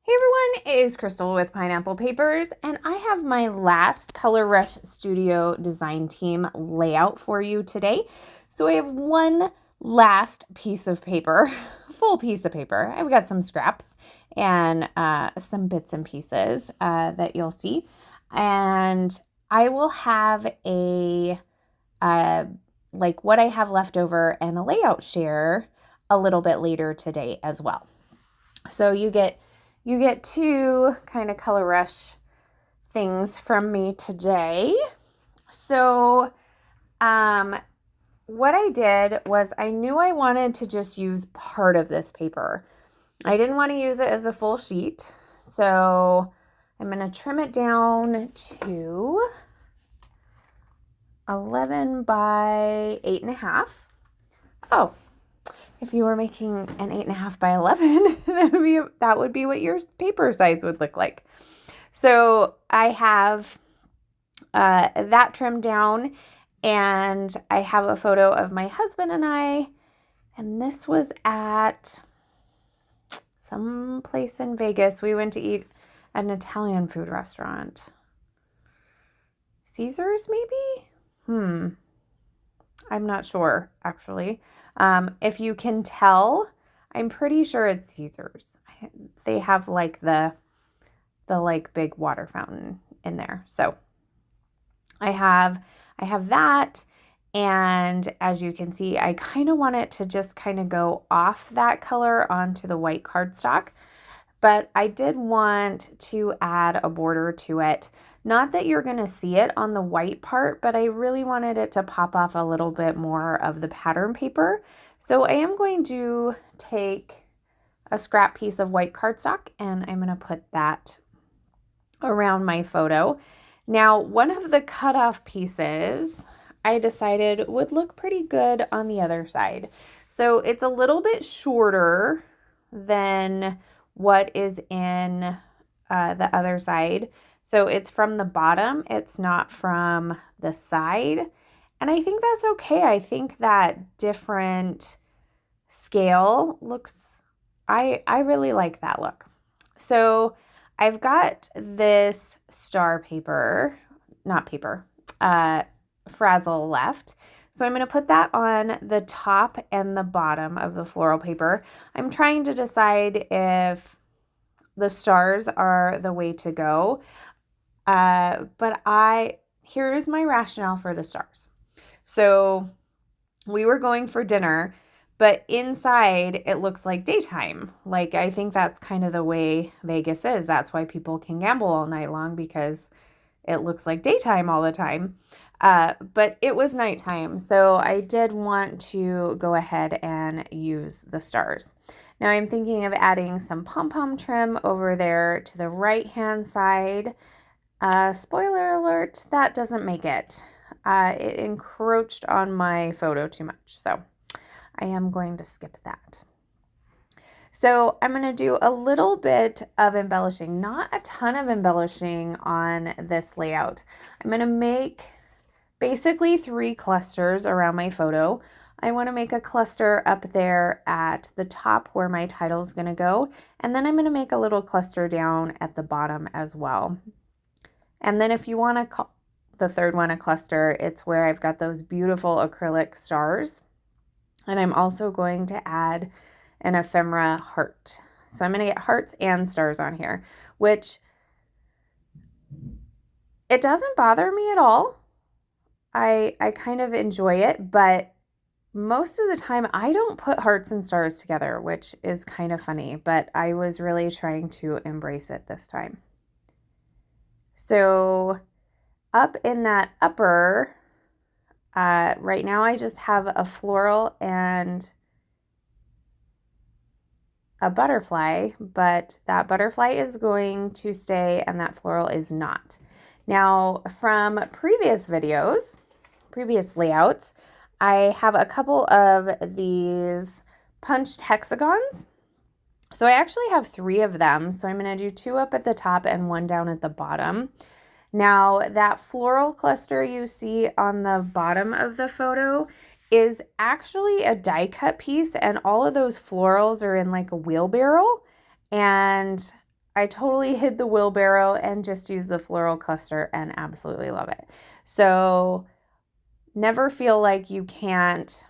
Hey everyone, it is Crystal with Pineapple Papers, and I have my last Color Rush Studio design team layout for you today. So I have one last piece of paper, full piece of paper. I've got some scraps and some bits and pieces that you'll see. And I will have like what I have left over and a layout share a little bit later today as well. So you get two kind of Color Rush things from me today. So what I did was I knew I wanted to just use part of this paper. I didn't want to use it as a full sheet. So I'm going to trim it down to 11 by 8.5. Oh, if you were making an 8.5 by 11, that would be what your paper size would look like. So I have that trimmed down, and I have a photo of my husband and I, and this was at some place in Vegas. We went to eat at an Italian food restaurant. Caesar's, maybe? I'm not sure, actually. If you can tell, I'm pretty sure it's Caesar's. They have like the like big water fountain in there. So I have that, and as you can see, I kind of want it to just kind of go off that color onto the white cardstock, but I did want to add a border to it. Not that you're going to see it on the white part, but I really wanted it to pop off a little bit more of the pattern paper. So I am going to take a scrap piece of white cardstock, and I'm going to put that around my photo. Now, one of the cutoff pieces I decided would look pretty good on the other side. So it's a little bit shorter than what is in the other side. So it's from the bottom, it's not from the side. And I think that's okay. I think that different scale looks, I really like that look. So I've got this star paper, frazzle left. So I'm going to put that on the top and the bottom of the floral paper. I'm trying to decide if the stars are the way to go. But here's my rationale for the stars. So we were going for dinner, but inside it looks like daytime. Like, I think that's kind of the way Vegas is. That's why people can gamble all night long, because it looks like daytime all the time. But it was nighttime, so I did want to go ahead and use the stars. Now I'm thinking of adding some pom-pom trim over there to the right-hand side. Spoiler alert, that doesn't make it. It encroached on my photo too much, so I am going to skip that. So I'm going to do a little bit of embellishing, not a ton of embellishing on this layout. I'm going to make basically 3 clusters around my photo. I want to make a cluster up there at the top where my title is going to go, and then I'm going to make a little cluster down at the bottom as well. And then if you want to call the third one a cluster, it's where I've got those beautiful acrylic stars. And I'm also going to add an ephemera heart. So I'm going to get hearts and stars on here, which it doesn't bother me at all. I kind of enjoy it, but most of the time I don't put hearts and stars together, which is kind of funny, but I was really trying to embrace it this time. So up in that upper, right now I just have a floral and a butterfly, but that butterfly is going to stay and that floral is not. Now, from previous videos, previous layouts, I have a couple of these punched hexagons. So I actually have 3 of them. So I'm going to do 2 up at the top and 1 down at the bottom. Now, that floral cluster you see on the bottom of the photo is actually a die cut piece, and all of those florals are in like a wheelbarrow, and I totally hid the wheelbarrow and just used the floral cluster and absolutely love it. So never feel like you can't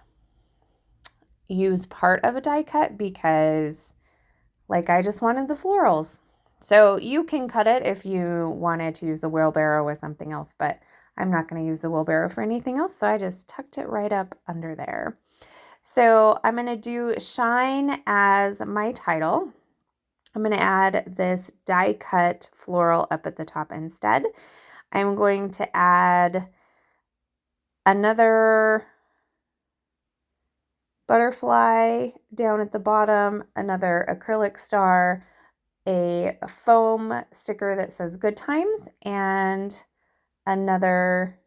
use part of a die cut because like I just wanted the florals. So you can cut it if you wanted to use the wheelbarrow with something else, but I'm not going to use the wheelbarrow for anything else. So I just tucked it right up under there. So I'm going to do Shine as my title. I'm going to add this die cut floral up at the top instead. I'm going to add another butterfly down at the bottom, another acrylic star, a foam sticker that says good times, and another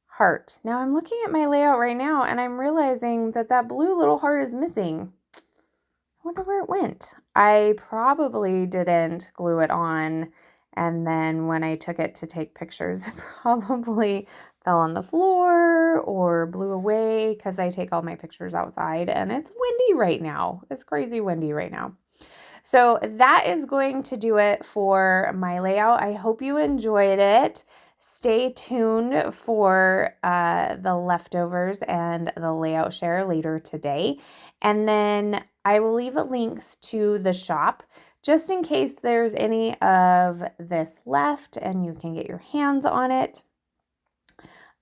heart. Now I'm looking at my layout right now and I'm realizing that that blue little heart is missing. I wonder where it went. I probably didn't glue it on, and then when I took it to take pictures, it probably fell on the floor or blew away because I take all my pictures outside and it's windy right now. It's crazy windy right now. So that is going to do it for my layout. I hope you enjoyed it. Stay tuned for the leftovers and the layout share later today. And then I will leave links to the shop just in case there's any of this left and you can get your hands on it.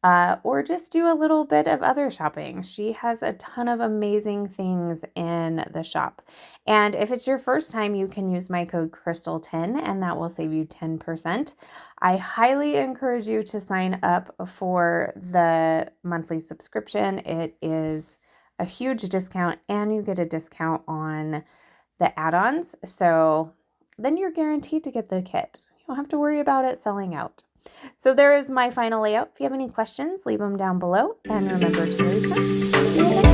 Or just do a little bit of other shopping. She has a ton of amazing things in the shop. And if it's your first time, you can use my code Crystal10 and that will save you 10%. I highly encourage you to sign up for the monthly subscription. It is a huge discount and you get a discount on the add-ons. So then you're guaranteed to get the kit. You don't have to worry about it selling out. So there is my final layout. If you have any questions, leave them down below. And remember to raise them.